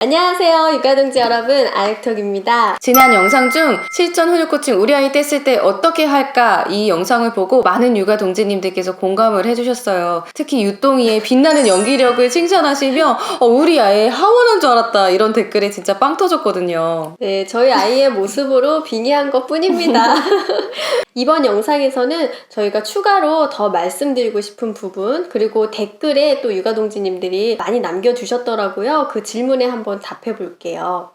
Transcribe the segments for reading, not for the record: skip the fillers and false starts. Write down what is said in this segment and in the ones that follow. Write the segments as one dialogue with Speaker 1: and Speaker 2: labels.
Speaker 1: 안녕하세요 육아동지 여러분, 아육톡입니다.
Speaker 2: 지난 영상 중 실전 훈육 코칭 우리 아이 뗐을 때 어떻게 할까 이 영상을 보고 많은 육아 동지님들께서 공감을 해주셨어요. 특히 유똥이의 빛나는 연기력을 칭찬하시며 우리 아이 하원한 줄 알았다 이런 댓글에 진짜 빵 터졌거든요.
Speaker 1: 네, 저희 아이의 모습으로 빙의한 것 뿐입니다. 이번 영상에서는 저희가 추가로 더 말씀드리고 싶은 부분, 그리고 댓글에 또 육아동지님들이 많이 남겨주셨더라고요. 그 질문에 한번 답해 볼게요.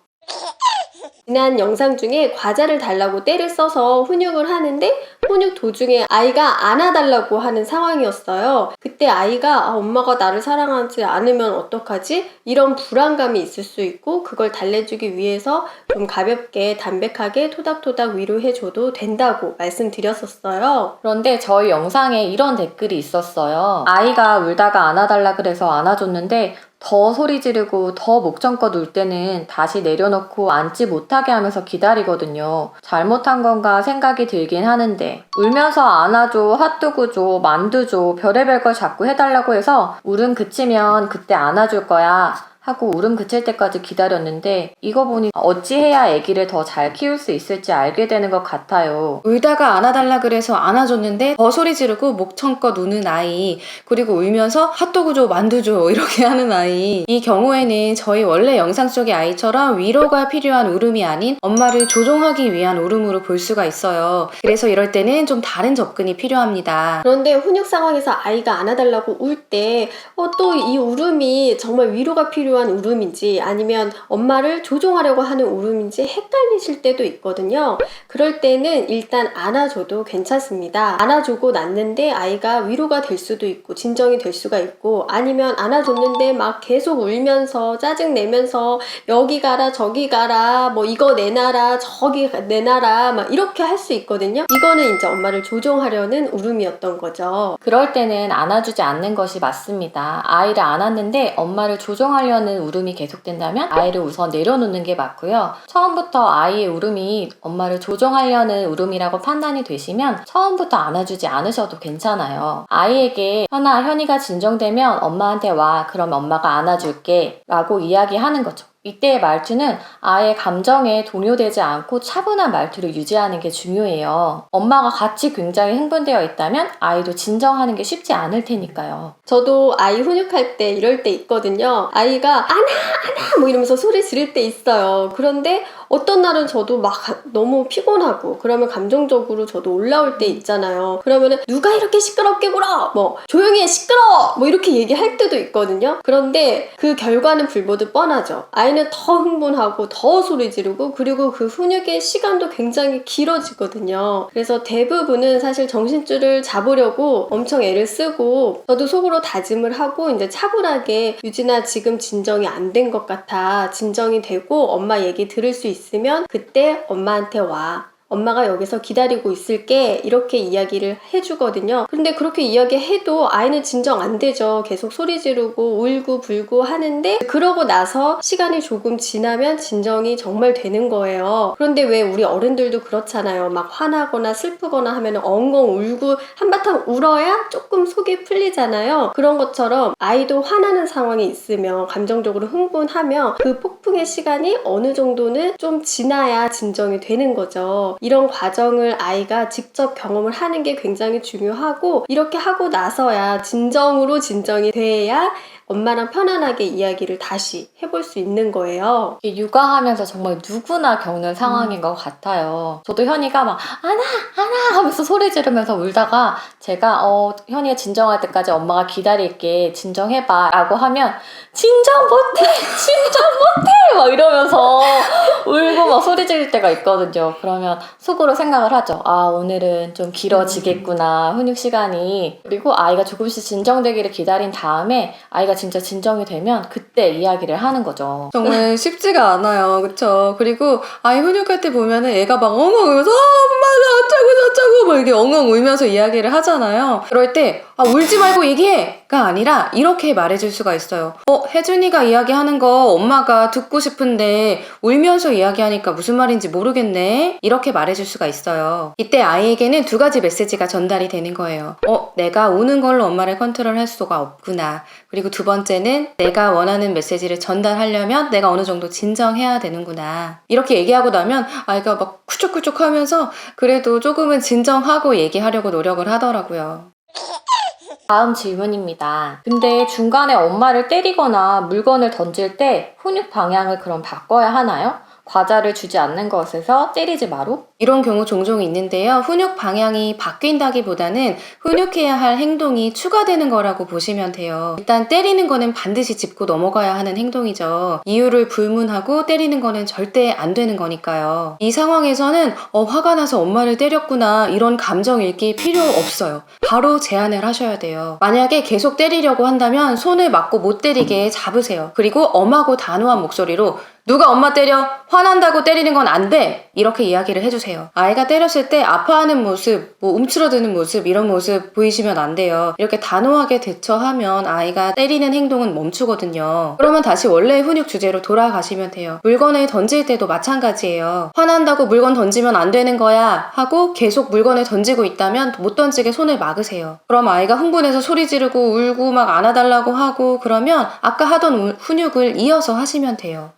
Speaker 1: 지난 영상 중에 과자를 달라고 떼를 써서 훈육을 하는데 훈육 도중에 아이가 안아달라고 하는 상황이었어요. 그때 아이가 엄마가 나를 사랑하지 않으면 어떡하지? 이런 불안감이 있을 수 있고, 그걸 달래주기 위해서 좀 가볍게 담백하게 토닥토닥 위로해줘도 된다고 말씀드렸었어요.
Speaker 2: 그런데 저희 영상에 이런 댓글이 있었어요. 아이가 울다가 안아달라 그래서 안아줬는데 더 소리 지르고 더 목청껏 울 때는 다시 내려놓고 앉지 못하게 하면서 기다리거든요. 잘못한 건가 생각이 들긴 하는데 울면서 안아줘, 핫도그 줘, 만두 줘, 별의별 걸 자꾸 해달라고 해서 울음 그치면 그때 안아줄 거야 하고 울음 그칠 때까지 기다렸는데 이거 보니 어찌해야 아기를 더 잘 키울 수 있을지 알게 되는 것 같아요. 울다가 안아달라 그래서 안아줬는데 더 소리 지르고 목청껏 우는 아이, 그리고 울면서 핫도그 줘, 만두 줘 이렇게 하는 아이, 이 경우에는 저희 원래 영상 속의 아이처럼 위로가 필요한 울음이 아닌 엄마를 조종하기 위한 울음으로 볼 수가 있어요. 그래서 이럴 때는 좀 다른 접근이 필요합니다.
Speaker 1: 그런데 훈육 상황에서 아이가 안아달라고 울 때 또 이 울음이 정말 위로가 필요한 울음인지 아니면 엄마를 조종하려고 하는 울음인지 헷갈리실 때도 있거든요. 그럴 때는 일단 안아줘도 괜찮습니다. 안아주고 났는데 아이가 위로가 될 수도 있고 진정이 될 수가 있고, 아니면 안아줬는데 막 계속 울면서 짜증내면서 여기 가라 저기 가라 뭐 이거 내놔라 저기 내놔라 막 이렇게 할 수 있거든요. 이거는 이제 엄마를 조종하려는 울음이었던 거죠.
Speaker 2: 그럴 때는 안아주지 않는 것이 맞습니다. 아이를 안았는데 엄마를 조종하려는 울음이 계속된다면 아이를 우선 내려놓는 게 맞고요. 처음부터 아이의 울음이 엄마를 조종하려는 울음이라고 판단이 되시면 처음부터 안아주지 않으셔도 괜찮아요. 아이에게 현이가 진정되면 엄마한테 와, 그럼 엄마가 안아줄게 라고 이야기하는 거죠. 이때의 말투는 아이의 감정에 동요되지 않고 차분한 말투를 유지하는 게 중요해요. 엄마가 같이 굉장히 흥분되어 있다면 아이도 진정하는 게 쉽지 않을 테니까요.
Speaker 1: 저도 아이 훈육할 때 이럴 때 있거든요. 아이가 안아 뭐 이러면서 소리 지를 때 있어요. 그런데 어떤 날은 저도 막 너무 피곤하고 그러면 감정적으로 저도 올라올 때 있잖아요. 그러면은 누가 이렇게 시끄럽게 굴어? 뭐 조용히 해 시끄러워! 뭐 이렇게 얘기할 때도 있거든요. 그런데 그 결과는 불보듯 뻔하죠. 아이는 더 흥분하고 더 소리 지르고, 그리고 그 훈육의 시간도 굉장히 길어지거든요. 그래서 대부분은 사실 정신줄을 잡으려고 엄청 애를 쓰고, 저도 속으로 다짐을 하고 이제 차분하게 유진아 지금 진정이 안 된 것 같아. 진정이 되고 엄마 얘기 들을 수 있으면 그때 엄마한테 와. 엄마가 여기서 기다리고 있을게. 이렇게 이야기를 해주거든요. 근데 그렇게 이야기해도 아이는 진정 안 되죠. 계속 소리 지르고 울고 불고 하는데, 그러고 나서 시간이 조금 지나면 진정이 정말 되는 거예요. 그런데 왜 우리 어른들도 그렇잖아요. 막 화나거나 슬프거나 하면 엉엉 울고 한바탕 울어야 조금 속이 풀리잖아요. 그런 것처럼 아이도 화나는 상황이 있으면, 감정적으로 흥분하면 그 폭풍의 시간이 어느 정도는 좀 지나야 진정이 되는 거죠. 이런 과정을 아이가 직접 경험을 하는 게 굉장히 중요하고, 이렇게 하고 나서야 진정으로 진정이 돼야 엄마랑 편안하게 이야기를 다시 해볼 수 있는 거예요.
Speaker 2: 육아하면서 정말 누구나 겪는 상황인 것 같아요. 저도 현이가 막 안아 하면서 소리 지르면서 울다가 제가 현이가 진정할 때까지 엄마가 기다릴게, 진정해봐 라고 하면 진정 못해 막 이러면서 울고 막 소리 지를 때가 있거든요. 그러면 속으로 생각을 하죠. 오늘은 좀 길어지겠구나, 훈육 시간이. 그리고 아이가 조금씩 진정되기를 기다린 다음에 아이가 진짜 진정이 되면 그때 이야기를 하는 거죠. 정말 쉽지가 않아요. 그쵸? 그리고 아이 훈육할 때 보면은 애가 막 엉엉 울면서 엄마 나 어쩌고 막 이렇게 엉엉 울면서 이야기를 하잖아요. 그럴 때 울지 말고 얘기해! 가 아니라 이렇게 말해줄 수가 있어요. 혜준이가 이야기하는 거 엄마가 듣고 싶은데 울면서 이야기하니까
Speaker 3: 보니까 무슨 말인지 모르겠네. 이렇게 말해줄 수가 있어요. 이때 아이에게는 두 가지 메시지가 전달이 되는 거예요. 내가 우는 걸로 엄마를 컨트롤할 수가 없구나. 그리고 두 번째는 내가 원하는 메시지를 전달하려면 내가 어느 정도 진정해야 되는구나. 이렇게 얘기하고 나면 아이가 막 쿠적쿠적 하면서 그래도 조금은 진정하고 얘기하려고 노력을 하더라고요.
Speaker 2: 다음 질문입니다. 근데 중간에 엄마를 때리거나 물건을 던질 때 훈육 방향을 그럼 바꿔야 하나요? 과자를 주지 않는 것에서 때리지 마로?
Speaker 3: 이런 경우 종종 있는데요. 훈육 방향이 바뀐다기보다는 훈육해야 할 행동이 추가되는 거라고 보시면 돼요. 일단 때리는 거는 반드시 짚고 넘어가야 하는 행동이죠. 이유를 불문하고 때리는 거는 절대 안 되는 거니까요. 이 상황에서는 화가 나서 엄마를 때렸구나 이런 감정 읽기 필요 없어요. 바로 제안을 하셔야 돼요. 만약에 계속 때리려고 한다면 손을 맞고 못 때리게 잡으세요. 그리고 엄하고 단호한 목소리로 누가 엄마 때려? 화난다고 때리는 건 안 돼! 이렇게 이야기를 해주세요. 아이가 때렸을 때 아파하는 모습, 움츠러드는 모습, 이런 모습 보이시면 안 돼요. 이렇게 단호하게 대처하면 아이가 때리는 행동은 멈추거든요. 그러면 다시 원래의 훈육 주제로 돌아가시면 돼요. 물건을 던질 때도 마찬가지예요. 화난다고 물건 던지면 안 되는 거야 하고 계속 물건을 던지고 있다면 못 던지게 손을 막으세요. 그럼 아이가 흥분해서 소리 지르고 울고 막 안아달라고 하고 그러면 아까 하던 훈육을 이어서 하시면 돼요.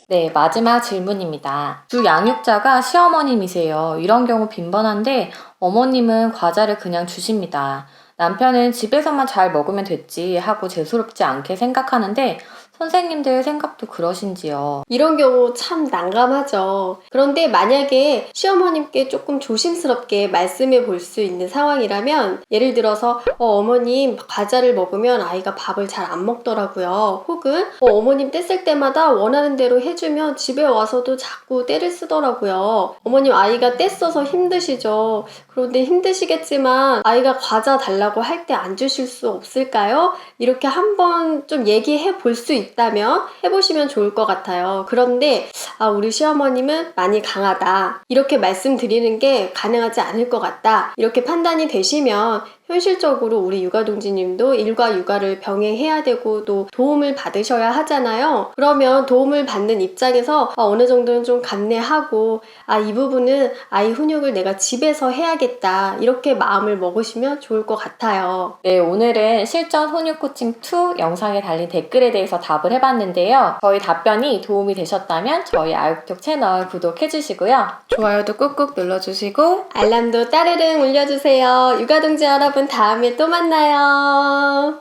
Speaker 2: 네, 마지막 질문입니다. 주 양육자가 시어머님이세요. 이런 경우 빈번한데 어머님은 과자를 그냥 주십니다. 남편은 집에서만 잘 먹으면 됐지 하고 재수롭지 않게 생각하는데 선생님들 생각도 그러신지요?
Speaker 1: 이런 경우 참 난감하죠. 그런데 만약에 시어머님께 조금 조심스럽게 말씀해 볼 수 있는 상황이라면 예를 들어서 어머님 과자를 먹으면 아이가 밥을 잘 안 먹더라고요. 혹은 어머님 뗐을 때마다 원하는 대로 해주면 집에 와서도 자꾸 때를 쓰더라고요. 어머님 아이가 뗐어서 힘드시죠. 그런데 힘드시겠지만 아이가 과자 달라고 할 때 안 주실 수 없을까요? 이렇게 한번 좀 얘기해 볼 수 있다면 해보시면 좋을 것 같아요. 그런데 우리 시어머님은 많이 강하다 이렇게 말씀드리는 게 가능하지 않을 것 같다 이렇게 판단이 되시면 현실적으로 우리 육아동지님도 일과 육아를 병행해야 되고 또 도움을 받으셔야 하잖아요. 그러면 도움을 받는 입장에서 어느 정도는 좀 감내하고 이 부분은 아이 훈육을 내가 집에서 해야겠다 이렇게 마음을 먹으시면 좋을 것 같아요.
Speaker 2: 네, 오늘은 실전 혼육 코칭 2 영상에 달린 댓글에 대해서 답을 해봤는데요. 저희 답변이 도움이 되셨다면 저희 아육톡 채널 구독해주시고요.
Speaker 3: 좋아요도 꾹꾹 눌러주시고
Speaker 1: 알람도 따르릉 울려주세요. 육아동지 여러분 다음에 또 만나요.